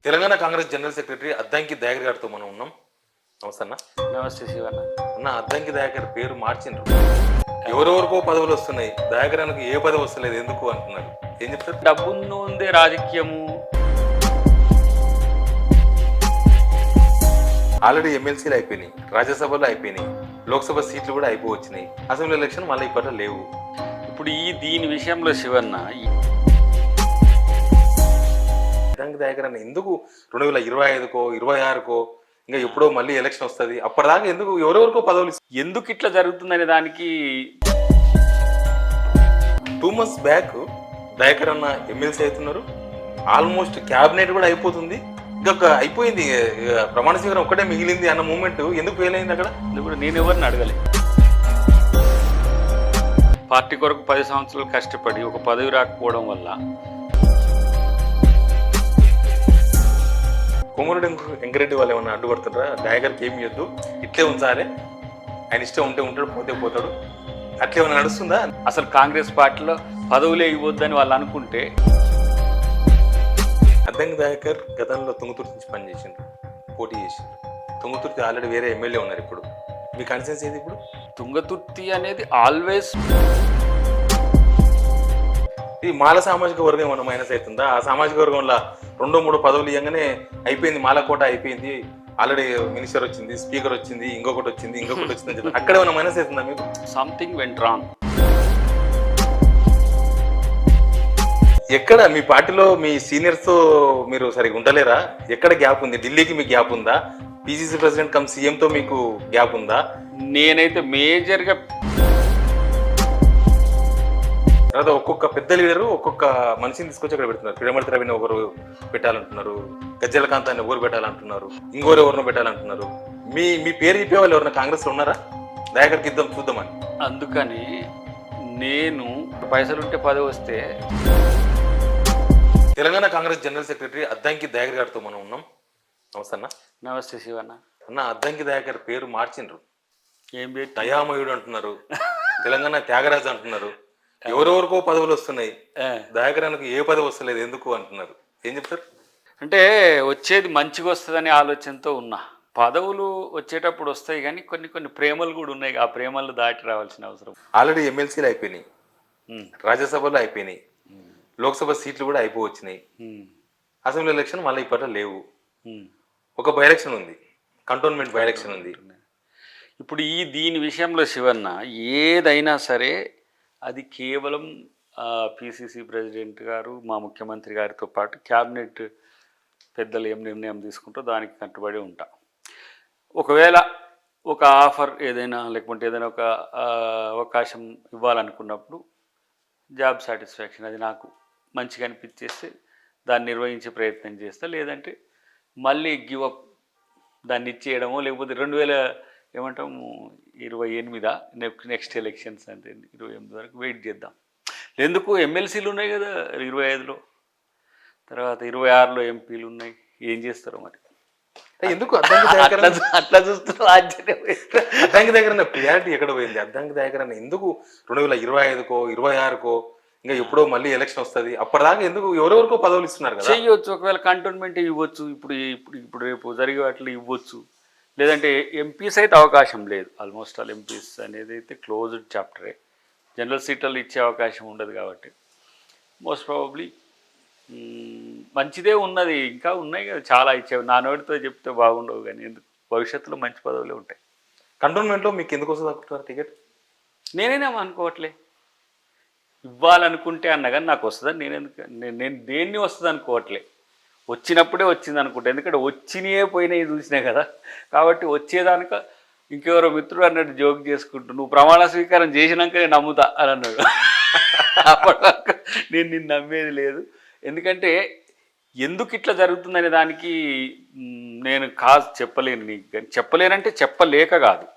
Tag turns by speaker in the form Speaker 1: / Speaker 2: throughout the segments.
Speaker 1: Telangana Congress general secretary Addanki Dayakar గారితో మనం ఉన్నాం. నమస్తే అన్న.
Speaker 2: నమస్తే శివన్న.
Speaker 1: అన్న, అద్దంకి దయాకర్ పేరు మార్చిండ్రు. ఎవరెవరికో పదవులు వస్తున్నాయి, దయాకర్ అన్నకు ఏ పదవి వస్తలేదు, ఎందుకు అంటున్నారు. ఏం చెప్తారు?
Speaker 2: డబ్బును ఉంది రాజకీయము.
Speaker 1: ఆల్రెడీ ఎమ్మెల్సీలు అయిపోయినాయి, రాజ్యసభలో అయిపోయినాయి, లోక్సభ సీట్లు కూడా అయిపోవచ్చినాయి, అసెంబ్లీ ఎలక్షన్ మళ్ళీ ఇప్పట్లో లేవు.
Speaker 2: ఇప్పుడు దీని విషయంలో శివన్న
Speaker 1: అద్దంకి దయాకర్ అన్న ఎందుకు 2025కో 26కో ఇంకా ఎప్పుడో మళ్ళీ ఎలక్షన్ వస్తుంది, అప్పటిదాకా ఎందుకు ఎవరెవరికో పదవులు
Speaker 2: ఎందుకు ఇట్లా జరుగుతుందనే దానికి
Speaker 1: 2 months బ్యాక్ దయాకర్ అన్న ఎమ్మెల్సీ అవుతున్నారు, ఆల్మోస్ట్ క్యాబినెట్ కూడా అయిపోతుంది, ఇంకా అయిపోయింది, ప్రమాణ స్వీకారం ఒక్కటే మిగిలింది అన్న మూమెంట్ ఎందుకు ఫెయిల్ అయింది అక్కడ?
Speaker 2: ఇప్పుడు నేను ఎవరిని అడగలే. పార్టీ కొరకు 10 సంవత్సరాలు కష్టపడి ఒక పదవి రాకపోవడం వల్ల
Speaker 1: కోమరెడ్డి వెంకరెడ్డి వాళ్ళు ఏమన్నా అడ్డుపడుతుంటారా? దయాకర్కి ఏమి ఇవ్వద్దు, ఇట్లే ఉంచాలి, ఆయన ఇష్టం ఉంటే ఉంటాడు, పోతే పోతాడు, అట్లే ఏమన్నా నడుస్తుందా?
Speaker 2: అసలు కాంగ్రెస్ పార్టీలో పదవులే ఇవ్వద్దని వాళ్ళు అనుకుంటే.
Speaker 1: అద్దంకి దయాకర్ గతంలో తుంగతుర్తి నుంచి పనిచేసిండ్రు, పోటీ చేసిండ్రు. తుంగతుర్తి ఆల్రెడీ వేరే ఎమ్మెల్యే ఉన్నారు. ఇప్పుడు మీ కన్సెన్స్ ఏది? ఇప్పుడు
Speaker 2: తుంగతుర్తి అనేది ఆల్వేస్
Speaker 1: ఇది మాల సామాజిక వర్గం ఏమన్నా మైనస్ అవుతుందా? ఆ సామాజిక వర్గంలో 2-3 పదవులు ఇవ్వగానే అయిపోయింది, మాల కోట అయిపోయింది, ఆల్రెడీ మినిస్టర్ వచ్చింది, స్పీకర్ వచ్చింది, ఇంకొకటి వచ్చింది అని చెప్పి అక్కడ ఏమన్నా మైనస్ అవుతుందా మీకు?
Speaker 2: Something went wrong.
Speaker 1: ఎక్కడ మీ పార్టీలో మీ సీనియర్స్తో మీరు సరిగా ఉండలేరా? ఎక్కడ గ్యాప్ ఉంది? ఢిల్లీకి మీకు గ్యాప్ ఉందా? పిసిసి ప్రెసిడెంట్ కమ్ సీఎంతో మీకు గ్యాప్ ఉందా?
Speaker 2: నేనైతే మేజర్గా
Speaker 1: తర్వాత ఒక్కొక్క పెద్ద లీడరు ఒక్కొక్క మనిషిని తీసుకొచ్చి అక్కడ పెడుతున్నారు. పిడమర్తి రవిని ఒకరు పెట్టాలంటున్నారు, గజ్జల కాంతాన్ని ఎవరు పెట్టాలంటున్నారు, ఇంకోరు ఎవరినో పెట్టాలంటున్నారు. మీ పేరు చెప్పే వాళ్ళు ఎవరైనా కాంగ్రెస్లో ఉన్నారా? దయాకర్కి ఇద్దాం చూద్దామని.
Speaker 2: అందుకని నేను పైసలుంటే పదవి వస్తే.
Speaker 1: తెలంగాణ కాంగ్రెస్ జనరల్ సెక్రటరీ అద్దంకి దయాకర్ గారితో మనం ఉన్నాం. నమస్తే అన్న.
Speaker 2: నమస్తే శివన్న.
Speaker 1: అన్న, అద్దంకి దయాకర్ పేరు మార్చిండ్రు.
Speaker 2: ఏం పేరు?
Speaker 1: దయామయుడు అంటున్నారు, తెలంగాణ త్యాగరాజు అంటున్నారు, ఎవరెవరికో పదవులు వస్తున్నాయి, దయాకర్ అన్నకు ఏ పదవి వస్తలేదు, ఎందుకు అంటున్నారు. ఏం చెప్తారు?
Speaker 2: అంటే వచ్చేది మంచిగా వస్తుందనే ఆలోచనతో ఉన్నా. పదవులు వచ్చేటప్పుడు వస్తాయి, కానీ కొన్ని ప్రేమలు కూడా ఉన్నాయి, ఆ ప్రేమలు దాటి రావాల్సిన అవసరం.
Speaker 1: ఆల్రెడీ ఎమ్మెల్సీలు అయిపోయినాయి, రాజ్యసభలో అయిపోయినాయి, లోక్సభ సీట్లు కూడా అయిపోవచ్చినాయి, అసెంబ్లీ ఎలక్షన్ మళ్ళీ ఇప్పట్లో లేవు. ఒక బై ఎలక్షన్ ఉంది, కంటోన్మెంట్ బై ఎలక్షన్ ఉంది.
Speaker 2: ఇప్పుడు దీని విషయంలో శివన్న ఏదైనా సరే అది కేవలం పిసిసి ప్రెసిడెంట్ గారు, మా ముఖ్యమంత్రి గారితో పాటు క్యాబినెట్ పెద్దలు ఏం నిర్ణయం తీసుకుంటారో దానికి కట్టుబడి ఉంటా. ఒకవేళ ఒక ఆఫర్ ఏదైనా, లేకుంటే ఏదైనా ఒక అవకాశం ఇవ్వాలనుకున్నప్పుడు జాబ్ సాటిస్ఫాక్షన్ అది నాకు మంచిగా అనిపించేస్తే దాన్ని నిర్వహించే ప్రయత్నం చేస్తా. లేదంటే మళ్ళీ గివప్ దాన్ని ఇచ్చేయడమో, లేకపోతే 2028 నెక్స్ట్ ఎలక్షన్స్ అంటే 28 వరకు వెయిట్ చేద్దాం. ఎందుకు ఎమ్మెల్సీలు ఉన్నాయి కదా 25లో, తర్వాత 26లో ఎంపీలు ఉన్నాయి, ఏం చేస్తారో మరి.
Speaker 1: ఎందుకు అట్లా
Speaker 2: చూస్తున్నారు?
Speaker 1: అద్దంకి దగ్గర ప్రియారిటీ ఎక్కడ పోయింది? అద్దంకి దగ్గర ఎందుకు 2025కో 26కో ఇంకా ఎప్పుడో మళ్ళీ ఎలక్షన్ వస్తుంది, అప్పటిదాకా ఎందుకు ఎవరెవరికో పదవులు ఇస్తున్నారు కదా?
Speaker 2: చెయ్యొచ్చు, ఒకవేళ కంటోన్మెంట్ ఇవ్వచ్చు, ఇప్పుడు రేపు జరిగే వాటిలో ఇవ్వచ్చు. లేదంటే ఎంపీస్ అయితే అవకాశం లేదు. ఆల్మోస్ట్ ఆల్ ఎంపీస్ అనేది అయితే క్లోజ్డ్ చాప్టరే, జనరల్ సీట్లలో ఇచ్చే అవకాశం ఉండదు. కాబట్టి మోస్ట్ ప్రాబబ్లీ మంచిదే ఉన్నది, ఇంకా ఉన్నాయి కదా చాలా ఇచ్చేవి. నా నోటితో చెప్తే బాగుండవు, కానీ ఎందుకు భవిష్యత్తులో మంచి పదవులే ఉంటాయి.
Speaker 1: కంటోన్మెంట్లో మీకు ఎందుకు వస్తుంది అనుకుంటున్నారు టికెట్?
Speaker 2: నేనేమో అనుకోవట్లే, ఇవ్వాలనుకుంటే అన్న కానీ నాకు వస్తుందని నేను దేన్ని వస్తుంది అనుకోవట్లే. వచ్చినప్పుడే వచ్చింది అనుకుంటా, ఎందుకంటే వచ్చినాయే పోయినాయి చూసినా కదా. కాబట్టి వచ్చేదానిక ఇంకెవరో మిత్రుడు అన్నట్టు జోక్ చేసుకుంటూ, నువ్వు ప్రమాణ స్వీకారం చేసినాక నేను నమ్ముతా అని అన్నాడు. అప్పటిదాకా నేను నిన్ను నమ్మేది లేదు. ఎందుకంటే ఎందుకు ఇట్లా జరుగుతుందనే దానికి నేను చెప్పలేను నీకు, కానీ చెప్పలేనంటే చెప్పలేక కాదు.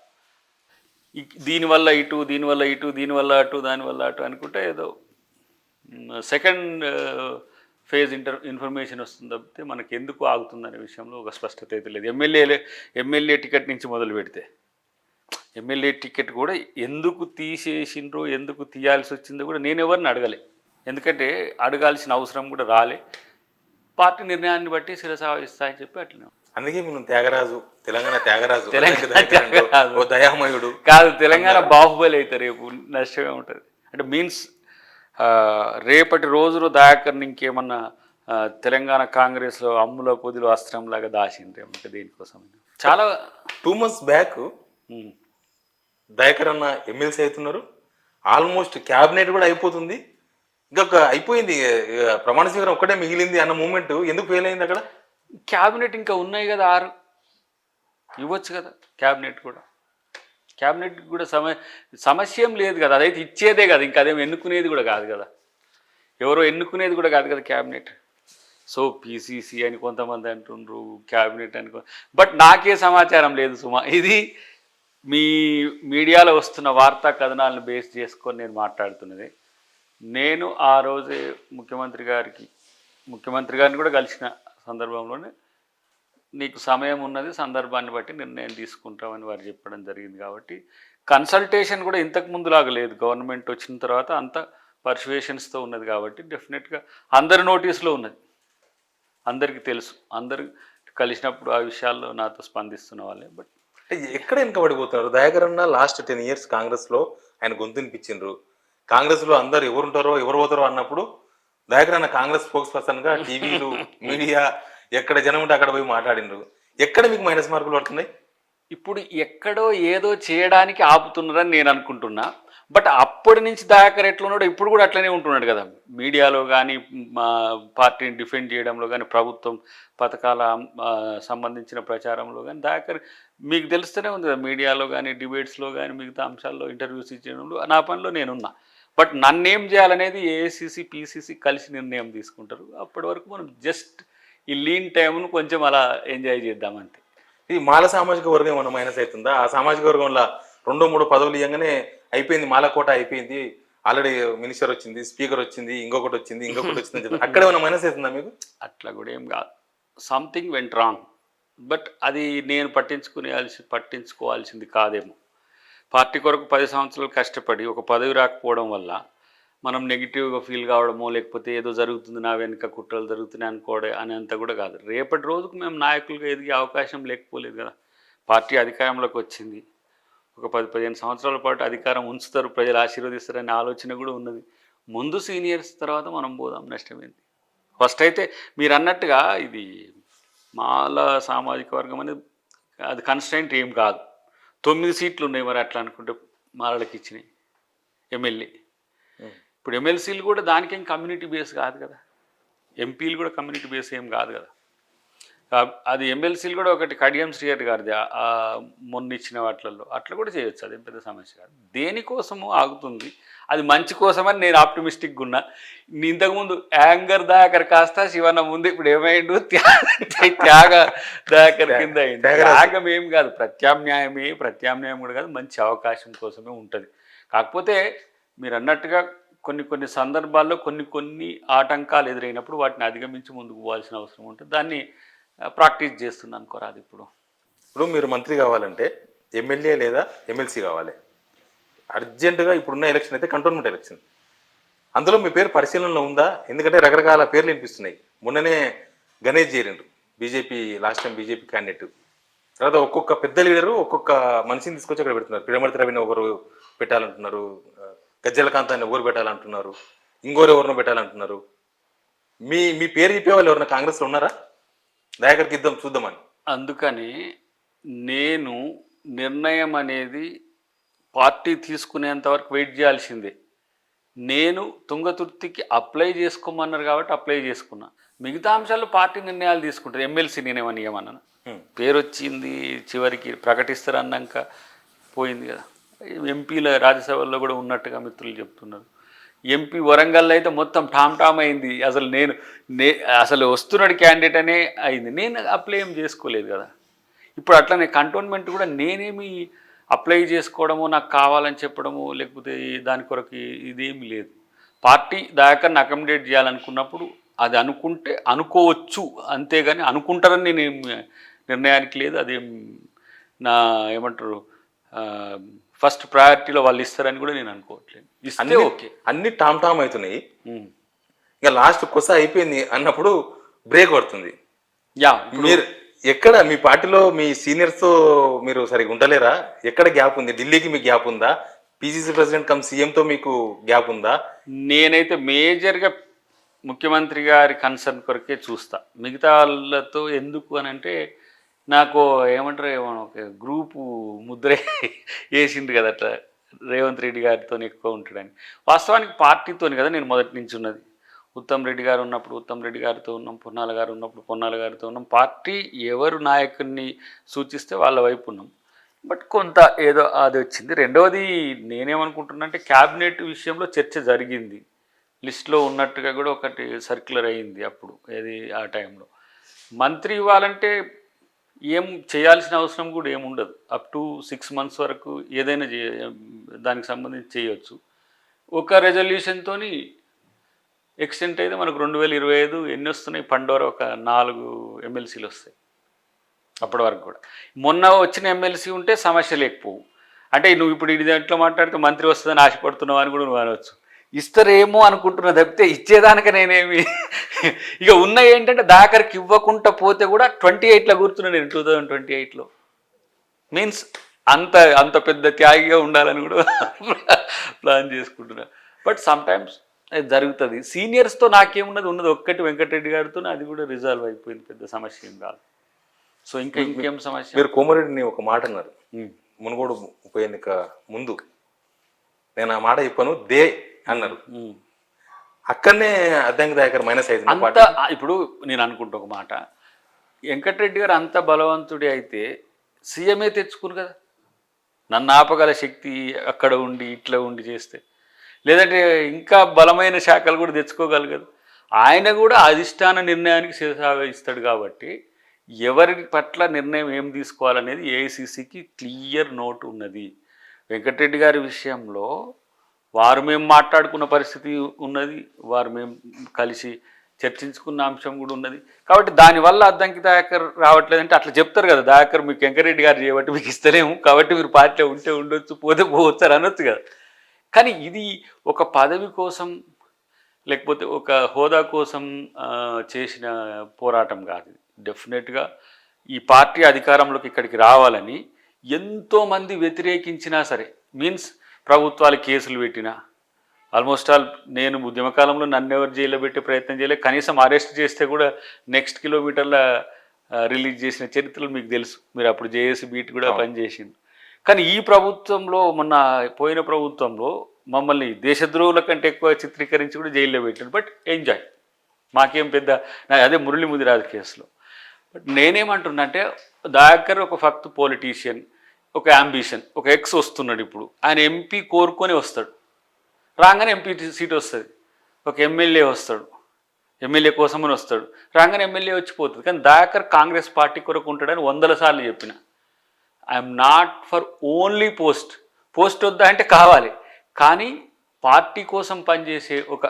Speaker 2: దీనివల్ల ఇటు, దీనివల్ల ఇటు, దీనివల్ల అటు, దానివల్ల అటు అనుకుంటే ఏదో సెకండ్ ఫేజ్ ఇన్ఫర్మేషన్ వస్తుంది తప్పితే మనకు ఎందుకు ఆగుతుందనే విషయంలో ఒక స్పష్టత అయితే లేదు. ఎమ్మెల్యే టికెట్ నుంచి మొదలు పెడితే ఎమ్మెల్యే టికెట్ కూడా ఎందుకు తీసేసిండ్రో, ఎందుకు తీయాల్సి వచ్చిందో కూడా నేను ఎవరిని అడగలే. ఎందుకంటే అడగాల్సిన అవసరం కూడా రాలే. పార్టీ నిర్ణయాన్ని బట్టి శిరస వహిస్తా అని చెప్పి అట్లనే.
Speaker 1: అందుకే మనం త్యాగరాజు, తెలంగాణ త్యాగరాజు,
Speaker 2: తెలంగాణ
Speaker 1: దయాకర్ అంటూ,
Speaker 2: త్యాగరాజు.
Speaker 1: ఓ దయామయుడు.
Speaker 2: కాదు, తెలంగాణ బాహుబలి అయితే రేపు నష్టమే ఉంటుంది. అంటే మీన్స్ రేపటి రోజులో దయాకర్ని ఇంకేమన్నా తెలంగాణ కాంగ్రెస్లో అమ్ముల పొదిలో అస్త్రంలాగా దాచిండ్రేమో ఇంకా దేనికోసం. చాలా
Speaker 1: 2 months బ్యాక్
Speaker 2: ఉమ్.
Speaker 1: దయాకర్ అన్న ఎమ్మెల్సీ అవుతున్నారు, ఆల్మోస్ట్ క్యాబినెట్ కూడా అయిపోతుంది, ఇంకొక అయిపోయింది, ప్రమాణ స్వీకారం ఒక్కటే మిగిలింది అన్న మూమెంట్ ఎందుకు ఫెయిల్ అయింది అక్కడ?
Speaker 2: క్యాబినెట్ ఇంకా ఉన్నాయి కదా, 6 ఇవ్వచ్చు కదా క్యాబినెట్ కూడా. క్యాబినెట్ కూడా సమస్య ఏం లేదు కదా, అదైతే ఇచ్చేదే కదా, ఇంకా అదేం ఎన్నుకునేది కూడా కాదు కదా, ఎవరో ఎన్నుకునేది కూడా కాదు కదా క్యాబినెట్. సో పీసీసీ అని కొంతమంది అంటుండ్రు, క్యాబినెట్ అనుకో, బట్ నాకే సమాచారం లేదు సుమా. ఇది మీ మీడియాలో వస్తున్న వార్తా కథనాలను బేస్ చేసుకొని నేను మాట్లాడుతున్నది. నేను ఆ రోజే ముఖ్యమంత్రి గారిని కూడా కలిసిన సందర్భంలోనే నీకు సమయం ఉన్నది, సందర్భాన్ని బట్టి నిర్ణయం తీసుకుంటామని వారు చెప్పడం జరిగింది. కాబట్టి కన్సల్టేషన్ కూడా ఇంతకు ముందులాగా లేదు, గవర్నమెంట్ వచ్చిన తర్వాత అంత పర్సువేషన్స్తో ఉన్నది. కాబట్టి డెఫినెట్గా అందరి నోటీస్లో ఉన్నది, అందరికీ తెలుసు, అందరు కలిసినప్పుడు ఆ విషయాల్లో నాతో స్పందిస్తున్న వాళ్ళే. బట్
Speaker 1: ఎక్కడ వెనుకబడిపోతున్నారు దయాకర్ అన్న? లాస్ట్ 10 years కాంగ్రెస్లో ఆయన గొంతు వినిపించిండ్రు, కాంగ్రెస్లో అందరు ఎవరుంటారో ఎవరు పోతారో అన్నప్పుడు దయాకర్ అన్న కాంగ్రెస్ స్పోక్స్ పర్సన్గా టీవీలు మీడియా ఎక్కడ జనం ఉంటే అక్కడ పోయి మాట్లాడిండ్రు. ఎక్కడ మీకు మైనస్ మార్కులు పడుతున్నాయి?
Speaker 2: ఇప్పుడు ఎక్కడో ఏదో చేయడానికి ఆపుతున్నారని నేను అనుకుంటున్నా. బట్ అప్పటి నుంచి దయాకర్ ఎట్లా ఉన్నాడో ఇప్పుడు కూడా అట్లనే ఉంటున్నాడు కదా, మీడియాలో కానీ మా పార్టీని డిఫెండ్ చేయడంలో కానీ ప్రభుత్వం పథకాల సంబంధించిన ప్రచారంలో కానీ దయాకర్ మీకు తెలుస్తూనే ఉంది కదా, మీడియాలో కానీ డిబేట్స్లో కానీ మిగతా అంశాల్లో ఇంటర్వ్యూస్ ఇచ్చేయడంలో నా పనిలో నేనున్నా. బట్ నన్నేం చేయాలనేది ఏఐసిసి పీసీసీ కలిసి నిర్ణయం తీసుకుంటారు. అప్పటి వరకు మనం జస్ట్ ఈ లీన్ టైంను కొంచెం అలా ఎంజాయ్ చేద్దామంతే.
Speaker 1: ఈ మాల సామాజిక వర్గం ఏమన్నా మైనస్ అవుతుందా? ఆ సామాజిక వర్గంలో 2-3 పదవులు ఇవ్వగానే అయిపోయింది, మాలకోట అయిపోయింది, ఆల్రెడీ మినిస్టర్ వచ్చింది, స్పీకర్ వచ్చింది, ఇంకొకటి వచ్చింది అని చెప్పి అక్కడ ఏమైనా మైనస్ అవుతుందా మీకు?
Speaker 2: అట్లా కూడా ఏం కాదు, సంథింగ్ వెంట్ రాంగ్. బట్ అది నేను పట్టించుకోవాల్సింది కాదేమో. పార్టీ కొరకు 10 సంవత్సరాలు కష్టపడి ఒక పదవి రాకపోవడం వల్ల మనం నెగిటివ్గా ఫీల్ కావడమో, లేకపోతే ఏదో జరుగుతుంది నా వెనుక కుట్రలు జరుగుతున్నాయి అనుకోవడం అనేంత కూడా కాదు. రేపటి రోజుకు మేము నాయకులుగా ఎదిగే అవకాశం లేకపోలేదు కదా. పార్టీ అధికారంలోకి వచ్చింది, ఒక 10-15 సంవత్సరాల పాటు అధికారం ఉంచుతారు, ప్రజలు ఆశీర్వదిస్తారనే ఆలోచన కూడా ఉన్నది. ముందు సీనియర్స్, తర్వాత మనం పోదాం, నష్టమైంది. ఫస్ట్ అయితే మీరు అన్నట్టుగా ఇది మాల సామాజిక వర్గం అనేది అది కన్స్టెంట్ ఏం కాదు. 9 సీట్లు ఉన్నాయి, మరి అట్లా అనుకుంటే మాలలకు ఇచ్చినాయి ఎమ్మెల్యే. ఇప్పుడు ఎమ్మెల్సీలు కూడా దానికేం కమ్యూనిటీ బేస్ కాదు కదా, ఎంపీలు కూడా కమ్యూనిటీ బేస్ ఏం కాదు కదా. అది ఎమ్మెల్సీలు కూడా ఒకటి కడియం శ్రీహరి గారిది మొన్న ఇచ్చిన వాటిల్లో అట్లా కూడా చేయొచ్చు, అదేం పెద్ద సమస్య కాదు. దేనికోసము ఆగుతుంది, అది మంచి కోసమని నేను ఆప్టిమిస్టిక్గా ఉన్నా. ఇంతకుముందు యాంగర్ దయాకర్ కాస్త శివన్న ముందు ఇప్పుడు ఏమైండు త్యాగ దయాకర్ కింద అయింది. త్యాగం ఏం కాదు, ప్రత్యామ్నాయం కూడా కాదు, మంచి అవకాశం కోసమే ఉంటుంది. కాకపోతే మీరు అన్నట్టుగా కొన్ని సందర్భాల్లో కొన్ని ఆటంకాలు ఎదురైనప్పుడు వాటిని అధిగమించి ముందుకు పోవాల్సిన అవసరం ఉంటుంది. దాన్ని ప్రాక్టీస్ చేస్తున్నాను అనుకోరాదు. ఇప్పుడు
Speaker 1: మీరు మంత్రి కావాలంటే ఎమ్మెల్యే లేదా ఎమ్మెల్సీ కావాలి అర్జెంటుగా. ఇప్పుడున్న ఎలక్షన్ అయితే కంటోన్మెంట్ ఎలక్షన్, అందులో మీ పేరు పరిశీలనలో ఉందా? ఎందుకంటే రకరకాల పేర్లు వినిపిస్తున్నాయి. మొన్ననే గణేష్ చేరిండు, BJP last time BJP candidate. తర్వాత ఒక్కొక్క పెద్ద లీడరు ఒక్కొక్క మనిషిని తీసుకొచ్చి అక్కడ పెడుతున్నారు. పిడమర్తి రవిని ఒకరు పెట్టాలంటున్నారు, గజ్జల కాంతాన్ని ఎవరు పెట్టాలంటున్నారు, ఇంకోరు ఎవరినో పెట్టాలంటున్నారు. మీ పేరు చెప్పేవాళ్ళు ఎవరన్నా కాంగ్రెస్లో ఉన్నారా? దయాకర్కి ఇద్దాం చూద్దామని.
Speaker 2: అందుకని నేను నిర్ణయం అనేది పార్టీ తీసుకునేంత వరకు వెయిట్ చేయాల్సిందే. నేను తుంగతుర్తికి అప్లై చేసుకోమన్నారు కాబట్టి అప్లై చేసుకున్నా. మిగతా అంశాల్లో పార్టీ నిర్ణయాలు తీసుకుంటారు. ఎమ్మెల్సీ నేనేమని ఏమన్నాను, పేరు వచ్చింది చివరికి ప్రకటిస్తారు అన్నాక పోయింది కదా. ఎంపీల రాజ్యసభలో కూడా ఉన్నట్టుగా మిత్రులు చెప్తున్నారు. ఎంపీ వరంగల్లో అయితే మొత్తం టామ్ అయింది. అసలు అసలు వస్తున్నాడు క్యాండిడేట్ అనే అయింది. నేను అప్లై ఏం చేసుకోలేదు కదా. ఇప్పుడు అట్లనే కంటోన్మెంట్ కూడా నేనేమి అప్లై చేసుకోవడము, నాకు కావాలని చెప్పడము, లేకపోతే దాని కొరకు ఇదేమీ లేదు. పార్టీ దయాకర్ని అకామిడేట్ చేయాలనుకున్నప్పుడు అది అనుకుంటే అనుకోవచ్చు, అంతేగాని అనుకుంటారని నేను నిర్ణయానికి లేదు. అదేం నా ఏమంటారు ఫస్ట్ ప్రయారిటీలో వాళ్ళు ఇస్తారని కూడా నేను అనుకోవట్లేదు. ఇస్తే ఓకే.
Speaker 1: అన్ని టామ్ అవుతున్నాయి. ఇంకా లాస్ట్ కొస అయిపోయింది అన్నప్పుడు బ్రేక్ పడుతుంది.
Speaker 2: యా
Speaker 1: మీరు ఎక్కడ మీ పార్టీలో మీ సీనియర్స్ తో మీరు సరిగా ఉండలేరా? ఎక్కడ గ్యాప్ ఉంది? ఢిల్లీకి మీకు గ్యాప్ ఉందా? పిసిసి ప్రెసిడెంట్ కమ్ సీఎం తో మీకు గ్యాప్ ఉందా?
Speaker 2: నేనైతే మేజర్గా ముఖ్యమంత్రి గారి కన్సర్న్ కొరకే చూస్తా. మిగతా వాళ్ళతో ఎందుకు అని అంటే నాకు ఏమంటారు ఏమో ఒక గ్రూపు ముద్ర వేసిండు కదా అట్లా రేవంత్ రెడ్డి గారితో ఎక్కువ ఉంటాడని. వాస్తవానికి పార్టీతోని కదా నేను మొదటి నుంచి ఉన్నది. ఉత్తమ్ రెడ్డి గారు ఉన్నప్పుడు ఉత్తమ్ రెడ్డి గారితో ఉన్నాం, పొన్నాల గారు ఉన్నప్పుడు పొన్నాల గారితో ఉన్నాం. పార్టీ ఎవరు నాయకుడిని సూచిస్తే వాళ్ళ వైపు ఉన్నాం. బట్ కొంత ఏదో అది వచ్చింది. రెండవది నేనేమనుకుంటున్నా అంటే క్యాబినెట్ విషయంలో చర్చ జరిగింది. లిస్ట్లో ఉన్నట్టుగా కూడా ఒకటి సర్క్యులర్ అయ్యింది అప్పుడు ఏది ఆ టైంలో. మంత్రి ఇవ్వాలంటే ఏం చేయాల్సిన అవసరం కూడా ఏముండదు. అప్ టు 6 months వరకు ఏదైనా దానికి సంబంధించి చేయొచ్చు. ఒక రెజల్యూషన్తోని ఎక్స్టెంట్ అయితే మనకు 2025 ఎన్ని వస్తున్నాయి? పండోర ఒక 4 ఎమ్మెల్సీలు వస్తాయి అప్పటి వరకు కూడా. మొన్న వచ్చిన ఎమ్మెల్సీ ఉంటే సమస్య లేకపోవు. అంటే నువ్వు ఇప్పుడు ఇది దాంట్లో మాట్లాడితే మంత్రి వస్తుందని ఆశపడుతున్నావు అని కూడా నువ్వు అనవచ్చు. ఇస్తారేమో అనుకుంటున్నా తప్పితే ఇచ్చేదానికి నేనేమి ఇక ఉన్న ఏంటంటే దాకరికి ఇవ్వకుండా పోతే కూడా 28లో కూర్చున్నా నేను 2028లో. మీన్స్ అంత అంత పెద్ద త్యాగిగా ఉండాలని కూడా ప్లాన్ చేసుకుంటున్నా. బట్ సమ్టైమ్స్ అది జరుగుతుంది. సీనియర్స్తో నాకేమున్నది ఉన్నది ఒక్కటి వెంకటరెడ్డి గారితో, అది కూడా రిజాల్వ్ అయిపోయింది, పెద్ద సమస్య ఏం కాదు. సో ఇంకేం సమస్య?
Speaker 1: మీరు కోమరెడ్డిని ఒక మాట అన్నారు మునుగోడు ఉప ఎన్నిక ముందు. నేను ఆ మాట చెప్పాను దే అన్నారు. అక్కడనే అద్దంకి దాకర్ -5
Speaker 2: అంత. ఇప్పుడు నేను అనుకుంటా ఒక మాట, వెంకటరెడ్డి గారు అంత బలవంతుడి అయితే సీఎంఏ తెచ్చుకురు కదా. నన్ను ఆపగల శక్తి అక్కడ ఉండి ఇట్లా ఉండి చేస్తే, లేదంటే ఇంకా బలమైన శాఖలు కూడా తెచ్చుకోగలగదు. ఆయన కూడా అధిష్టాన నిర్ణయానికి శిరసావహిస్తాడు కాబట్టి ఎవరి పట్ల నిర్ణయం ఏం తీసుకోవాలనేది ఏఐసిసికి క్లియర్ నోట్ ఉన్నది. వెంకటరెడ్డి గారి విషయంలో వారు మేము మాట్లాడుకున్న పరిస్థితి ఉన్నది, వారు మేము కలిసి చర్చించుకున్న అంశం కూడా ఉన్నది. కాబట్టి దానివల్ల అద్దంకి దయాకర్ రావట్లేదంటే అట్లా చెప్తారు కదా, దయాకర్ మీకు వెంకటరెడ్డి గారు చేయబట్టి మీకు ఇస్తలేము కాబట్టి మీరు పార్టీలో ఉంటే ఉండొచ్చు పోతే పోవచ్చు అని అనొచ్చు కదా. కానీ ఇది ఒక పదవి కోసం లేకపోతే ఒక హోదా కోసం చేసిన పోరాటం కాదు. డెఫినెట్గా ఈ పార్టీ అధికారంలోకి ఇక్కడికి రావాలని ఎంతోమంది వ్యతిరేకించినా సరే, మీన్స్ ప్రభుత్వాలు కేసులు పెట్టినా, ఆల్మోస్ట్ ఆల్ నేను ఉద్యమకాలంలో నన్ను ఎవరు జైల్లో పెట్టే ప్రయత్నం చేయలేదు. కనీసం అరెస్ట్ చేస్తే కూడా నెక్స్ట్ కిలోమీటర్ల రిలీజ్ చేసిన చరిత్రలు మీకు తెలుసు. మీరు అప్పుడు జేఏసీ బీట్ కూడా పనిచేసింది. కానీ ఈ ప్రభుత్వంలో మొన్న పోయిన ప్రభుత్వంలో మమ్మల్ని దేశద్రోహుల కంటే ఎక్కువ చిత్రీకరించి కూడా జైల్లో పెట్టారు. బట్ ఎంజాయ్, మాకేం పెద్ద అదే మురళీ ముదిరాజు కేసులో. బట్ నేనేమంటున్నా అంటే దయాకర్ ఒక ఫక్త్ పొలిటీషియన్, ఒక అంబిషన్, ఒక ఎక్స్ వస్తున్నాడు. ఇప్పుడు ఆయన ఎంపీ కోరుకొని వస్తాడు, రాగానే ఎంపీ సీట్ వస్తుంది. ఒక ఎమ్మెల్యే వస్తాడు, ఎమ్మెల్యే కోసమని వస్తాడు, రాగానే ఎమ్మెల్యే వచ్చిపోతుంది. కానీ దయాకర్ కాంగ్రెస్ పార్టీ కొరకు ఉంటాడని 100 సార్లు చెప్పిన. I'm not for only post వద్దా అంటే కావాలి, కానీ పార్టీ కోసం పనిచేసే ఒక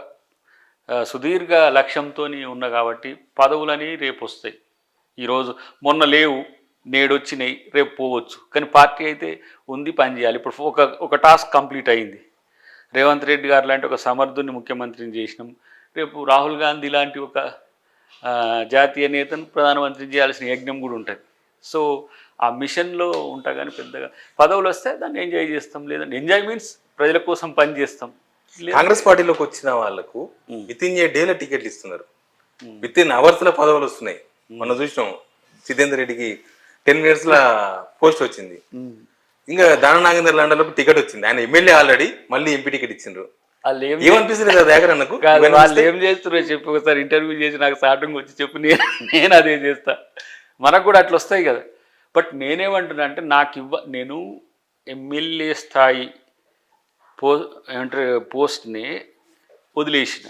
Speaker 2: సుదీర్ఘ లక్ష్యంతో ఉన్న కాబట్టి పదవులని రేపు వస్తాయి. ఈరోజు మొన్న లేవు, నేడు వచ్చినాయి, రేపు పోవచ్చు. కానీ పార్టీ అయితే ఉంది, పని చేయాలి. ఇప్పుడు ఒక టాస్క్ కంప్లీట్ అయింది. రేవంత్ రెడ్డి గారు లాంటి ఒక సమర్థుని ముఖ్యమంత్రిని చేసినాం. రేపు రాహుల్ గాంధీ లాంటి ఒక జాతీయ నేతను ప్రధానమంత్రిని చేయాల్సిన యజ్ఞం కూడా ఉంటుంది. సో ఆ మిషన్లో ఉంటా, కానీ పెద్దగా పదవులు వస్తే దాన్ని ఎంజాయ్ చేస్తాం. లేదంటే ఎంజాయ్ మీన్స్ ప్రజల కోసం పని చేస్తాం.
Speaker 1: కాంగ్రెస్ పార్టీలోకి వచ్చిన వాళ్ళకు వితిన్ ఏ డేలో టికెట్లు ఇస్తున్నారు, వితిన్ అవర్స్లో పదవులు వస్తున్నాయి. మనం చూసినాం సితేందర్ రెడ్డికి 10 minutes పోస్ట్ వచ్చింది. ఇంకా దాన నాగేందర్ లాండలకు టికెట్ వచ్చింది. ఆయన ఎమ్మెల్యే ఆల్రెడీ, మళ్ళీ ఎంపీ టికెట్ ఇచ్చిండ్రు. ఏమనిపిస్తుంది కదా దగ్గర నాకు?
Speaker 2: వాళ్ళు ఏం చేస్తున్నారు చెప్పి ఒకసారి ఇంటర్వ్యూ చేసి నాకు స్టార్టింగ్ వచ్చి చెప్పు, నేను అదే చేస్తా. మనకు కూడా అట్లా వస్తాయి కదా. బట్ నేనేమంటున్నా అంటే నేను ఎమ్మెల్యే స్థాయి పోస్ట్ని వదిలేసిన.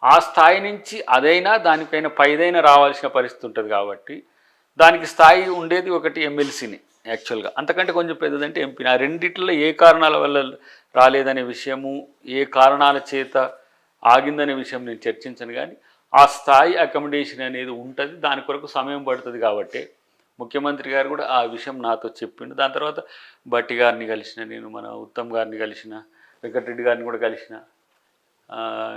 Speaker 2: ఆ స్థాయి నుంచి అదైనా దానిపైన పైదైనా రావాల్సిన పరిస్థితి ఉంటుంది. కాబట్టి దానికి స్థాయి ఉండేది ఒకటి ఎమ్మెల్సీని యాక్చువల్గా, అంతకంటే కొంచెం పెద్దదంటే ఎంపీ. ఆ రెండిట్లో ఏ కారణాల వల్ల రాలేదనే విషయము, ఏ కారణాల చేత ఆగిందనే విషయం నేను చర్చించను. కానీ ఆ స్థాయి అకామిడేషన్ అనేది ఉంటుంది, దాని కొరకు సమయం పడుతుంది. కాబట్టి ముఖ్యమంత్రి గారు కూడా ఆ విషయం నాతో చెప్పిండు. దాని తర్వాత భట్టి గారిని కలిసిన, నేను మన ఉత్తమ్ గారిని కలిసిన, వెంకటరెడ్డి గారిని కూడా కలిసిన.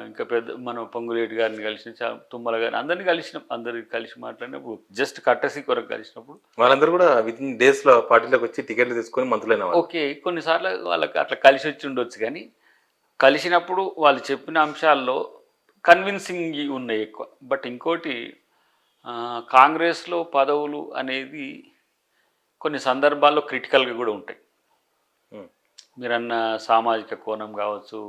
Speaker 2: ఇంకా పెద్ద మనం పొంగులేటి గారిని కలిసిన తుమ్మల గారిని అందరినీ కలిసినాం, అందరికి కలిసి మాట్లాడినప్పుడు జస్ట్ కట్టసి కొరకు కలిసినప్పుడు
Speaker 1: వాళ్ళందరూ కూడా విత్ ఇన్ డేస్ లో పార్టీలోకి వచ్చి టికెట్లు తీసుకొని మంత్రులైన వాళ్ళు.
Speaker 2: ఓకే, కొన్నిసార్లు వాళ్ళకి అట్లా కలిసి వచ్చి ఉండొచ్చు, కానీ కలిసినప్పుడు వాళ్ళు చెప్పిన అంశాల్లో కన్విన్సింగ్ ఉన్నాయి ఎక్కువ. బట్ ఇంకోటి కాంగ్రెస్లో పదవులు అనేది కొన్ని సందర్భాల్లో క్రిటికల్గా కూడా ఉంటాయి.
Speaker 1: ఉమ్.
Speaker 2: మీరన్న సామాజిక కోణం కావచ్చు,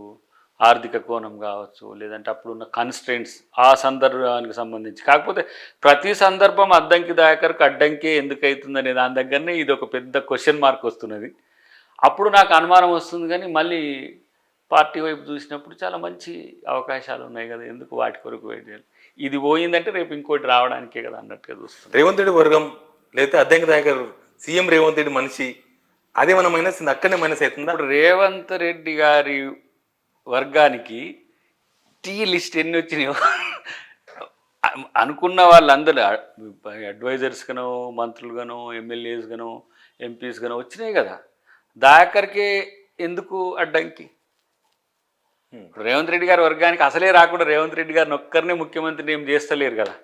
Speaker 2: ఆర్థిక కోణం కావచ్చు, లేదంటే అప్పుడున్న కన్స్ట్రెంట్స్ ఆ సందర్భానికి సంబంధించి. కాకపోతే ప్రతి సందర్భం అద్దంకి దాయకర్కి అడ్డంకే ఎందుకు అవుతుందనే దాని దగ్గరనే ఇది ఒక పెద్ద క్వశ్చన్ మార్క్ వస్తున్నది. అప్పుడు నాకు అనుమానం వస్తుంది, కానీ మళ్ళీ పార్టీ వైపు చూసినప్పుడు చాలా మంచి అవకాశాలు ఉన్నాయి కదా, ఎందుకు వాటి కొరకు వెయిట్ చేయాలి. ఇది పోయిందంటే రేపు ఇంకోటి రావడానికే కదా అన్నట్టుగా చూస్తుంది.
Speaker 1: రేవంత్ రెడ్డి వర్గం లేదా అద్దంకి దాయకర్ సీఎం రేవంత్ రెడ్డి మనిషి అదే మన మైనస్ అక్కడనే మైనస్ అవుతుందా?
Speaker 2: ఇప్పుడు రేవంత్ రెడ్డి గారి వర్గానికి టీ లిస్ట్ ఎన్ని వచ్చినాయో అనుకున్న వాళ్ళందరూ అడ్వైజర్స్గానో, మంత్రులుగానో, ఎమ్మెల్యేస్గానో, ఎంపీస్గానో వచ్చినాయి కదా. దాకర్కే ఎందుకు అడ్డంకి? ఇప్పుడు రేవంత్ రెడ్డి గారి వర్గానికి అసలే రాకుండా రేవంత్ రెడ్డి గారిని ఒక్కరినే ముఖ్యమంత్రిని ఏం చేస్తలేరు కదా.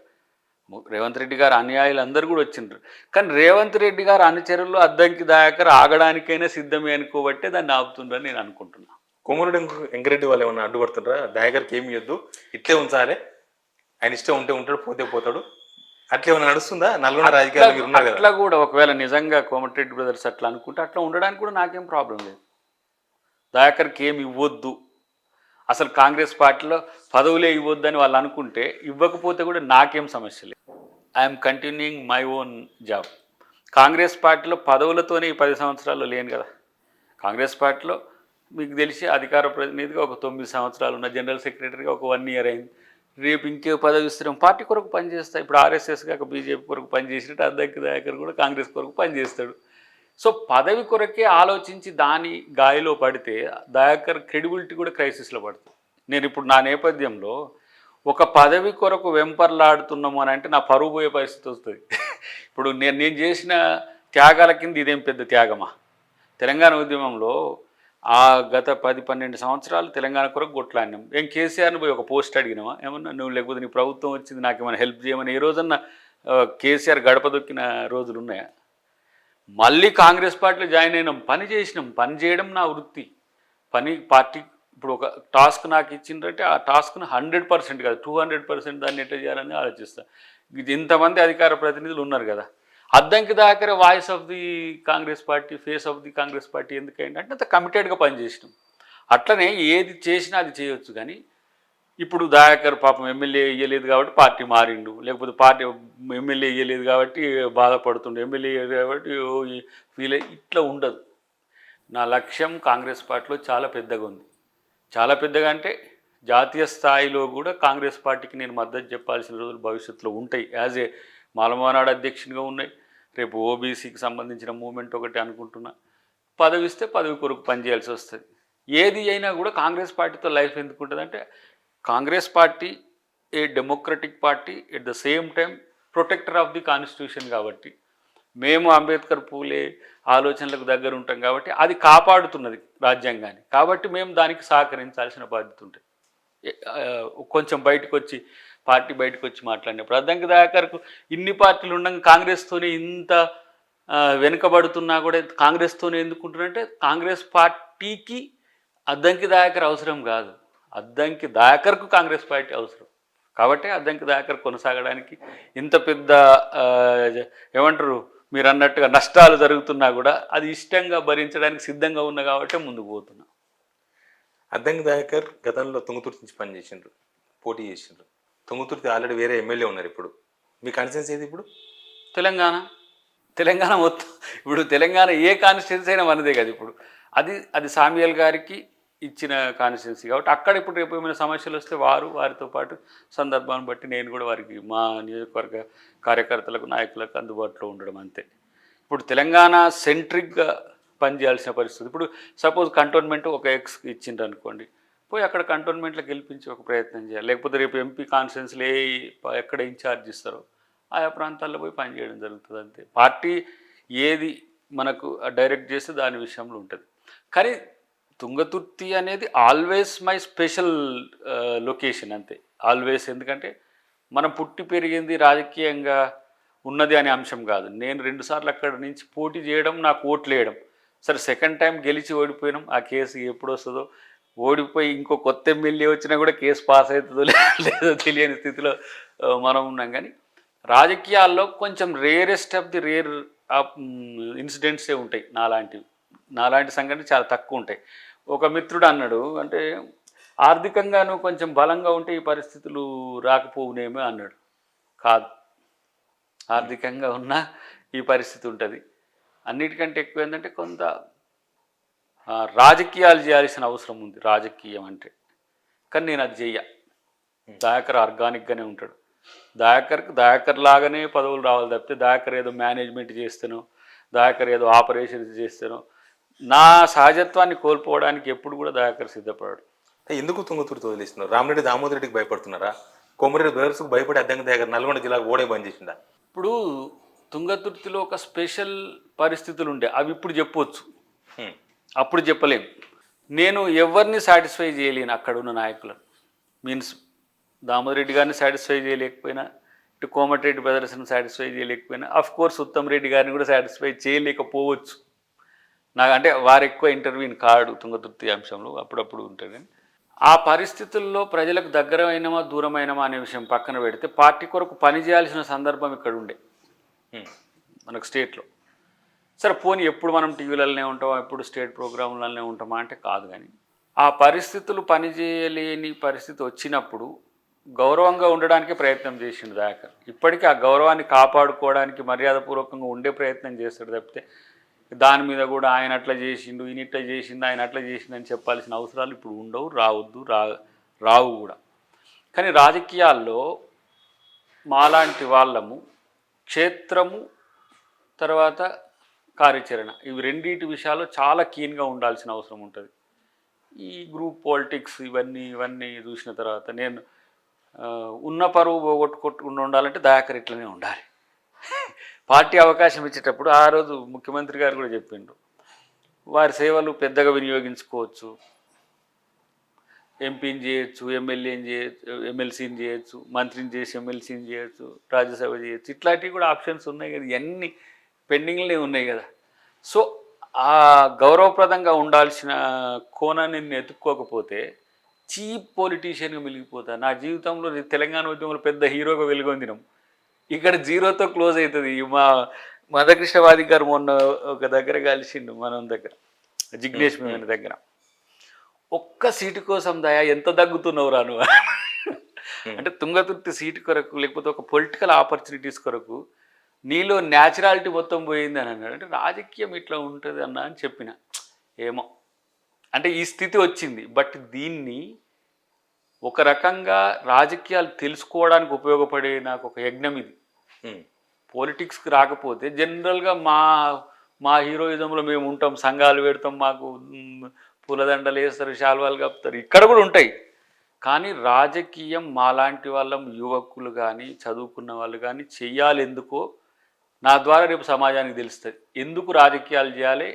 Speaker 2: రేవంత్ రెడ్డి గారు అనుయాయులు అందరూ కూడా వచ్చిండ్రు, కానీ రేవంత్ రెడ్డి గారు అనుచరులు అద్దంకి దాకర్ ఆగడానికైనా సిద్ధమే అనుకోబట్టే దాన్ని ఆపుతుండ్రని నేను అనుకుంటున్నాను.
Speaker 1: కోమరెడ్డి వెంకరెడ్డి వాళ్ళు ఏమన్నా అడ్డుపడుతుండ్రా? దాయకర్కి ఏమి ఇవ్వద్దు, ఇట్లే ఉంచాలి, ఆయన ఇష్టం ఉంటే ఉంటాడు, పోతే పోతాడు, అట్లా ఏమైనా నడుస్తుందా? నల్గొండ రాజకీయాలు మీరు ఉన్నారు కదా.
Speaker 2: అట్లా కూడా ఒకవేళ నిజంగా కోమటిరెడ్డి బ్రదర్స్ అట్లా అనుకుంటే అట్లా ఉండడానికి కూడా నాకేం ప్రాబ్లం లేదు. దాయకర్కి ఏమి ఇవ్వద్దు, అసలు కాంగ్రెస్ పార్టీలో పదవులే ఇవ్వద్దని వాళ్ళు అనుకుంటే ఇవ్వకపోతే కూడా నాకేం సమస్య లేదు. I'm continuing my own job. Congress పార్టీలో పదవులతోనే ఈ 10 సంవత్సరాలు లేను కదా. కాంగ్రెస్ పార్టీలో మీకు తెలిసి అధికార ప్రతినిధిగా ఒక 9 సంవత్సరాలు ఉన్న, జనరల్ సెక్రటరీగా ఒక 1 ఇయర్ అయింది. రేపు ఇంకే పదవి ఇస్తున్నాం, పార్టీ కొరకు పనిచేస్తా. ఇప్పుడు ఆర్ఎస్ఎస్ కాక బీజేపీ కొరకు పనిచేసినట్టు అద్దంకి దాయకర్ కూడా కాంగ్రెస్ కొరకు పనిచేస్తాడు. సో పదవి కొరకే ఆలోచించి దాని గాయలో పడితే దయాకర్ క్రెడిబిలిటీ కూడా క్రైసిస్లో పడుతుంది. నేను ఇప్పుడు నా నేపథ్యంలో ఒక పదవి కొరకు వెంపర్లాడుతున్నాము అని అంటే నా పరువు పోయే పరిస్థితి వస్తుంది. ఇప్పుడు నేను చేసిన త్యాగాల కింద ఇదేం పెద్ద త్యాగమా? తెలంగాణ ఉద్యమంలో ఆ గత 10-12 సంవత్సరాలు తెలంగాణ కొరకు కొట్లాడినాం. ఏం కేసీఆర్ని పోయి ఒక పోస్ట్ అడిగినామా ఏమన్నా? నువ్వు లేకపోతే నీ ప్రభుత్వం వచ్చింది నాకు ఏమైనా హెల్ప్ చేయమని ఏ రోజన్నా కేసీఆర్ గడప దొక్కిన రోజులు ఉన్నాయా? మళ్ళీ కాంగ్రెస్ పార్టీలో జాయిన్ అయినాం, పని చేసినాం. పని చేయడం నా వృత్తి. పార్టీ ఇప్పుడు ఒక టాస్క్ నాకు ఇచ్చిందంటే ఆ టాస్క్ను 100% కాదు 200% దాన్ని ఎట్లా చేయాలని ఆలోచిస్తాను. ఇది ఇంతమంది అధికార ప్రతినిధులు ఉన్నారు కదా. Addanki Thackeray voice of the Congress party, face of the Congress party ఎందుకంటే అంత కమిటెడ్గా పనిచేసినాం. అట్లనే ఏది చేసినా అది చేయొచ్చు. కానీ ఇప్పుడు దాకర్ పాపం ఎమ్మెల్యే ఇయ్యలేదు కాబట్టి పార్టీ మారిండు, లేకపోతే పార్టీ ఎమ్మెల్యే ఇయ్యలేదు కాబట్టి బాధపడుతుండు, ఎమ్మెల్యే కాబట్టి ఫీల్ ఇట్లా ఉండదు. నా లక్ష్యం కాంగ్రెస్ పార్టీలో చాలా పెద్దగా ఉంది. చాలా పెద్దగా అంటే జాతీయ స్థాయిలో కూడా కాంగ్రెస్ పార్టీకి నేను మద్దతు చెప్పాల్సిన రోజులు భవిష్యత్తులో ఉంటాయి. యాజ్ ఏ మాలమానాడు అధ్యక్షునిగా ఉన్నాయి. రేపు ఓబీసీకి సంబంధించిన మూమెంట్ ఒకటి అనుకుంటున్నా. పదవిస్తే పదవి కొరకు పనిచేయాల్సి వస్తుంది. ఏది అయినా కూడా కాంగ్రెస్ పార్టీతో లైఫ్ ఎందుకు ఉంటుంది అంటే Congress party A democratic party, at the same time protector of the constitution. కాబట్టి మేము అంబేద్కర్ పూలే ఆలోచనలకు దగ్గర ఉంటాం కాబట్టి అది కాపాడుతున్నది రాజ్యాంగాన్ని. కాబట్టి మేము దానికి సహకరించాల్సిన బాధ్యత ఉంటుంది. కొంచెం బయటకు వచ్చి పార్టీ బయటకు వచ్చి మాట్లాడినప్పుడు అద్దంకి దాకర్కు ఇన్ని పార్టీలు ఉండగా కాంగ్రెస్తోనే ఇంత వెనుకబడుతున్నా కూడా కాంగ్రెస్తోనే ఎందుకుంటున్నారంటే కాంగ్రెస్ పార్టీకి అద్దంకి దాకర్ అవసరం కాదు, అద్దంకి దాకర్కు కాంగ్రెస్ పార్టీ అవసరం. కాబట్టి అద్దంకి దాకర్ కొనసాగడానికి ఇంత పెద్ద ఏమంటారు మీరు అన్నట్టుగా నష్టాలు జరుగుతున్నా కూడా అది ఇష్టంగా భరించడానికి సిద్ధంగా ఉన్నా కాబట్టి ముందుకు పోతున్నా.
Speaker 1: అద్దంకి దాకర్ గతంలో తుంగతుర్తి నుంచి పనిచేసిండ్రు, పోటీ చేసిండ్రు. తుంగతుర్తి ఆల్రెడీ వేరే ఎమ్మెల్యే ఉన్నారు. ఇప్పుడు మీ కాన్స్టిట్యున్సీ ఏది? ఇప్పుడు
Speaker 2: తెలంగాణ మొత్తం ఇప్పుడు తెలంగాణ ఏ కాన్స్టిట్యున్సీ అయినా మనదే కదా. ఇప్పుడు అది సామ్యుయల్ గారికి ఇచ్చిన కాన్స్టిట్యున్సీ కాబట్టి అక్కడ ఇప్పుడు రేపు ఏమైనా సమస్యలు వస్తే వారితో పాటు సందర్భాన్ని బట్టి నేను కూడా వారికి మా నియోజకవర్గ కార్యకర్తలకు, నాయకులకు అందుబాటులో ఉండడం అంతే. ఇప్పుడు తెలంగాణ సెంట్రిక్గా పనిచేయాల్సిన పరిస్థితి. ఇప్పుడు సపోజ్ కంటోన్మెంట్ ఒక ఎక్స్ ఇచ్చిండ్రు అనుకోండి, పోయి అక్కడ కంటోన్మెంట్లో గెలిపించి ఒక ప్రయత్నం చేయాలి. లేకపోతే రేపు ఎంపీ కాన్స్టిట్యున్సీలు ఎక్కడ ఇన్ఛార్జ్ ఇస్తారో ఆయా ప్రాంతాల్లో పోయి పనిచేయడం జరుగుతుంది అంతే. పార్టీ ఏది మనకు డైరెక్ట్ చేస్తే దాని విషయంలో ఉంటుంది. కానీ తుంగతుర్తి అనేది ఆల్వేస్ మై స్పెషల్ లొకేషన్ అంతే, ఆల్వేస్. ఎందుకంటే మనం పుట్టి పెరిగింది రాజకీయంగా ఉన్నది అనే అంశం కాదు. నేను 2 సార్లు అక్కడ నుంచి పోటీ చేయడం, నాకు ఓట్లు వేయడం. సరే సెకండ్ టైం గెలిచి ఓడిపోయినాం, ఆ కేసు ఎప్పుడు వస్తుందో, ఓడిపోయి ఇంకో కొత్త ఎమ్మెల్యే వచ్చినా కూడా కేసు పాస్ అవుతుందో లేదో తెలియని స్థితిలో మనం ఉన్నాం. కానీ రాజకీయాల్లో కొంచెం రేరెస్ట్ ఆఫ్ ది రేర్ ఇన్సిడెంట్సే ఉంటాయి నాలాంటి సంఘటనలు చాలా తక్కువ ఉంటాయి. ఒక మిత్రుడు అన్నాడు, అంటే ఆర్థికంగా నువ్వు కొంచెం బలంగా ఉంటే ఈ పరిస్థితులు రాకపోవునేమో అన్నాడు. కాదు, ఆర్థికంగా ఉన్నా ఈ పరిస్థితి ఉంటుంది. అన్నిటికంటే ఎక్కువ ఏంటంటే కొంత రాజకీయాలు చేయాల్సిన అవసరం ఉంది, రాజకీయం అంటే. కానీ నేను అది చెయ్య. దయాకర్ ఆర్గానిక్గానే ఉంటాడు. దయాకర్ లాగానే పదవులు రావాలి తప్పితే దయాకర్ ఏదో మేనేజ్మెంట్ చేస్తానో, దయాకర్ ఏదో ఆపరేషన్స్ చేస్తానో, నా సహజత్వాన్ని కోల్పోవడానికి ఎప్పుడు కూడా దయాకర్ సిద్ధపడాడు.
Speaker 1: ఎందుకు తుంగతుర్తి వదిలేస్తున్నారు? రామరెడ్డి దామోదర్ రెడ్డికి భయపడుతున్నారా? కొమరెడ్డి బ్రదర్స్కి భయపడి అద్దెంకి దగ్గర నల్గొండ జిల్లాకు ఓడే బంద్ చేసిందా?
Speaker 2: ఇప్పుడు తుంగతుర్తిలో ఒక స్పెషల్ పరిస్థితులు ఉండే, అవి ఇప్పుడు చెప్పవచ్చు, అప్పుడు చెప్పలేము. నేను ఎవరిని సాటిస్ఫై చేయలేను అక్కడ ఉన్న నాయకులను. మీన్స్ దామోదర్ రెడ్డి గారిని సాటిస్ఫై చేయలేకపోయినా, ఇటు కోమటిరెడ్డి బ్రదర్స్ని సాటిస్ఫై చేయలేకపోయినా, అఫ్ కోర్స్ ఉత్తమ్ రెడ్డి గారిని కూడా సాటిస్ఫై చేయలేకపోవచ్చు. నాకు అంటే వారు ఎక్కువ ఇంటర్వ్యూని కాడు తుంగతుర్తి అంశంలో, అప్పుడప్పుడు ఉంటుంది. కానీ ఆ పరిస్థితుల్లో ప్రజలకు దగ్గరమైనమా దూరమైనమా అనే విషయం పక్కన పెడితే, పార్టీ కొరకు పని చేయాల్సిన సందర్భం ఇక్కడ ఉండే మనకు స్టేట్లో. సరే పోనీ ఎప్పుడు మనం టీవీలలోనే ఉంటామా, ఎప్పుడు స్టేట్ ప్రోగ్రాంలనే ఉంటామా అంటే కాదు. కానీ ఆ పరిస్థితులు పనిచేయలేని పరిస్థితి వచ్చినప్పుడు గౌరవంగా ఉండడానికి ప్రయత్నం చేసిండు దయాకర్. ఇప్పటికీ ఆ గౌరవాన్ని కాపాడుకోవడానికి మర్యాదపూర్వకంగా ఉండే ప్రయత్నం చేస్తాడు తప్పితే దాని మీద కూడా ఆయన అట్లా చేసిండు, ఈయన ఇట్లా చేసిండు, ఆయన అట్లా చేసిండు అని చెప్పాల్సిన అవసరాలు ఇప్పుడు ఉండవు, రావు కూడా. కానీ రాజకీయాల్లో మాలాంటి వాళ్ళము క్షేత్రము తర్వాత కార్యాచరణ, ఇవి రెండింటి విషయాల్లో చాలా కీన్గా ఉండాల్సిన అవసరం ఉంటుంది. ఈ గ్రూప్ పాలిటిక్స్ ఇవన్నీ చూసిన తర్వాత నేను ఉన్న పరువు పోగొట్టుకుంటూ ఉండాలంటే దయాకర్ ఇట్లనే ఉండాలి. పార్టీ అవకాశం ఇచ్చేటప్పుడు ఆ రోజు ముఖ్యమంత్రి గారు కూడా చెప్పిండు, వారి సేవలు పెద్దగా వినియోగించుకోవచ్చు, ఎంపీని చేయొచ్చు, ఎమ్మెల్యేని చేయొచ్చు, ఎమ్మెల్సీని చేయొచ్చు, మంత్రిని చేసి ఎమ్మెల్సీని చేయొచ్చు, రాజ్యసభ చేయొచ్చు, ఇట్లాంటివి కూడా ఆప్షన్స్ ఉన్నాయి కదా, ఇవన్నీ పెండింగ్లే ఉన్నాయి కదా. సో ఆ గౌరవప్రదంగా ఉండాల్సిన కోణాన్ని నేను ఎత్తుక్కోకపోతే చీప్ పొలిటీషియన్గా మిగిలిపోతా. నా జీవితంలో తెలంగాణ ఉద్యమంలో పెద్ద హీరోగా వెలుగొందినాం, ఇక్కడ జీరోతో క్లోజ్ అవుతుంది. మా మదకృష్ణవాది గారు మొన్న ఒక దగ్గర కలిసిండు, మనం దగ్గర జిగ్నేష్ మేమని దగ్గర, ఒక్క సీటు కోసం దయా ఎంత దగ్గుతున్నావు రాను అంటే తుంగతుర్తి సీటు కొరకు లేకపోతే ఒక పొలిటికల్ ఆపర్చునిటీస్ కొరకు నీలో న్యాచురాలిటీ మొత్తం పోయింది అని అన్నాడు. అంటే రాజకీయం ఇట్లా ఉంటుంది అన్న అని చెప్పిన. ఏమో అంటే ఈ స్థితి వచ్చింది. బట్ దీన్ని ఒక రకంగా రాజకీయాలు తెలుసుకోవడానికి ఉపయోగపడే నాకు ఒక యజ్ఞం ఇది. పాలిటిక్స్కి రాకపోతే జనరల్గా మా హీరోయిజంలో మేము ఉంటాం, సంఘాలు పెడతాం, మాకు పూలదండలు వేస్తారు, శాల్వాలు కప్పుతారు, ఇక్కడ కూడా ఉంటాయి. కానీ రాజకీయం మాలాంటి వాళ్ళం యువకులు కానీ చదువుకున్న వాళ్ళు కానీ చెయ్యాలి. ఎందుకో నా ద్వారా రేపు సమాజానికి తెలుస్తుంది ఎందుకు రాజకీయాలు చేయాలి,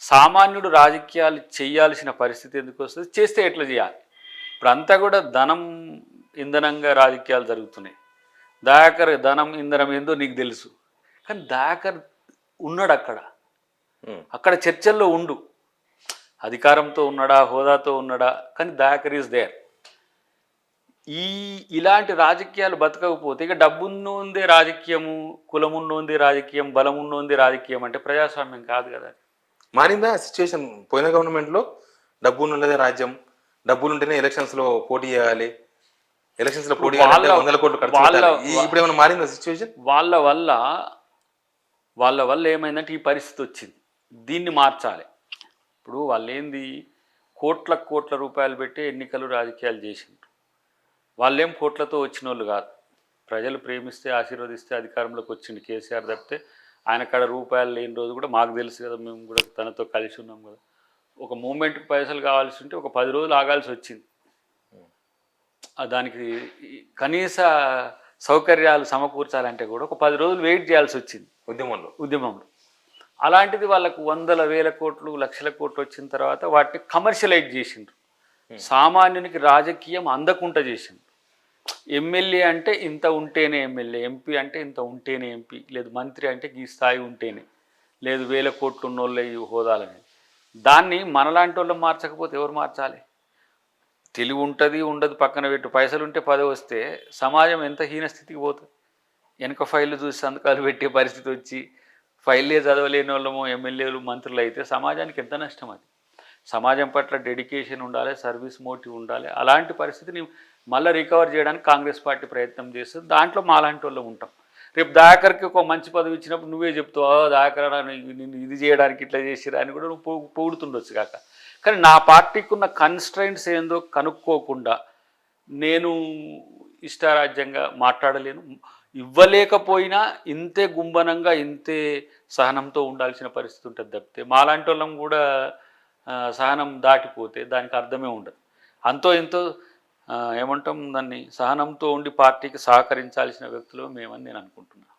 Speaker 2: సామాన్యుడు రాజకీయాలు చేయాల్సిన పరిస్థితి ఎందుకు వస్తుంది, చేస్తే ఎట్లా చేయాలి. ఇప్పుడు అంతా కూడా ధనం ఇంధనంగా రాజకీయాలు జరుగుతున్నాయి. దయాకర్ ధనం ఇంధనం ఏందో నీకు తెలుసు, కానీ దయాకర్ ఉన్నాడు అక్కడ చర్చల్లో ఉండు, అధికారంతో ఉన్నాడా, హోదాతో ఉన్నాడా, కానీ దయాకర్ ఈజ్ దేర్. ఇలాంటి రాజకీయాలు బతకకపోతే ఇక డబ్బున్నోందే రాజకీయము, కులమున్నోందే రాజకీయం, బలమున్నోందే రాజకీయం అంటే ప్రజాస్వామ్యం కాదు కదా.
Speaker 1: మారిందా సిచ్యువేషన్? పోయిన గవర్నమెంట్లో డబ్బు ఉన్నదే రాజ్యం, డబ్బులు ఉంటేనే ఎలక్షన్స్లో పోటీ చేయాలి, ఎలక్షన్స్లో పోటీ చేయాలంటే 100 కోట్లు ఖర్చు పెట్టాలి. ఇప్పుడు ఏమైనా మారిందా సిచ్యువేషన్?
Speaker 2: వాళ్ళ వల్ల ఏమైందంటే ఈ పరిస్థితి వచ్చింది. దీన్ని మార్చాలి. ఇప్పుడు వాళ్ళు ఏంది కోట్ల రూపాయలు పెట్టి ఎన్నికలు రాజకీయాలు చేసిండ్రు. వాళ్ళేం కోట్లతో వచ్చిన వాళ్ళు కాదు. ప్రజలు ప్రేమిస్తే ఆశీర్వదిస్తే అధికారంలోకి వచ్చింది కేసీఆర్ తప్పితే ఆయన కాడ రూపాయలు లేని రోజు కూడా మాకు తెలుసు కదా, మేము కూడా తనతో కలిసి ఉన్నాం కదా. ఒక మూమెంట్కి పైసలు కావాల్సి ఉంటే ఒక 10 రోజులు ఆగాల్సి వచ్చింది. దానికి కనీస సౌకర్యాలు సమకూర్చాలంటే కూడా ఒక 10 రోజులు వెయిట్ చేయాల్సి వచ్చింది ఉద్యమంలో. అలాంటిది వాళ్ళకు వందల వేల కోట్లు లక్షల కోట్లు వచ్చిన తర్వాత వాటిని కమర్షియలైజ్ చేసిండ్రు. సామాన్యునికి రాజకీయం అందకుండా చేసిండ్రు. ఎమ్మెల్యే అంటే ఇంత ఉంటేనే ఎమ్మెల్యే, ఎంపీ అంటే ఇంత ఉంటేనే ఎంపీ, లేదు మంత్రి అంటే ఈ స్థాయి ఉంటేనే, లేదు వేల కోట్లు ఉన్నోళ్ళే ఈ హోదాలని. దాన్ని మనలాంటి వాళ్ళు మార్చకపోతే ఎవరు మార్చాలి? తెలివి ఉంటుంది ఉండదు పక్కన పెట్టు, పైసలు ఉంటే పదవి వస్తే సమాజం ఎంత హీనస్థితికి పోతుంది. వెనక ఫైళ్ళు చూసి సంతకాలు పెట్టే పరిస్థితి వచ్చి ఫైల్లే చదవలేని వాళ్ళము ఎమ్మెల్యేలు మంత్రులు అయితే సమాజానికి ఎంత నష్టం అది. సమాజం పట్ల డెడికేషన్ ఉండాలి, సర్వీస్ మోటివ్ ఉండాలి. అలాంటి పరిస్థితిని మళ్ళీ రికవర్ చేయడానికి కాంగ్రెస్ పార్టీ ప్రయత్నం చేస్తుంది. దాంట్లో మాలాంటి వాళ్ళు ఉంటాం. రేపు దయాకర్కి ఒక మంచి పదవి ఇచ్చినప్పుడు నువ్వే చెప్తావు, దయాకర్ నిన్ను ఇది చేయడానికి ఇట్లా చేసిరా అని కూడా నువ్వు పొగుడుతుండొచ్చు కాక. కానీ నా పార్టీకి ఉన్న కన్స్ట్రైంట్స్ ఏందో కనుక్కోకుండా నేను ఇష్టారాజ్యంగా మాట్లాడలేను. ఇవ్వలేకపోయినా ఇంతే గుంబనంగా ఇంతే సహనంతో ఉండాల్సిన పరిస్థితి ఉంటుంది తప్పితే మాలాంటి వాళ్ళం కూడా సహనం దాటిపోతే దానికి అర్థమే ఉండదు. అంతో ఎంతో ఏమంటాం దాన్ని, సహనంతో ఉండి పార్టీకి సహకరించాల్సిన వ్యక్తులు మేమని నేను అనుకుంటున్నాను.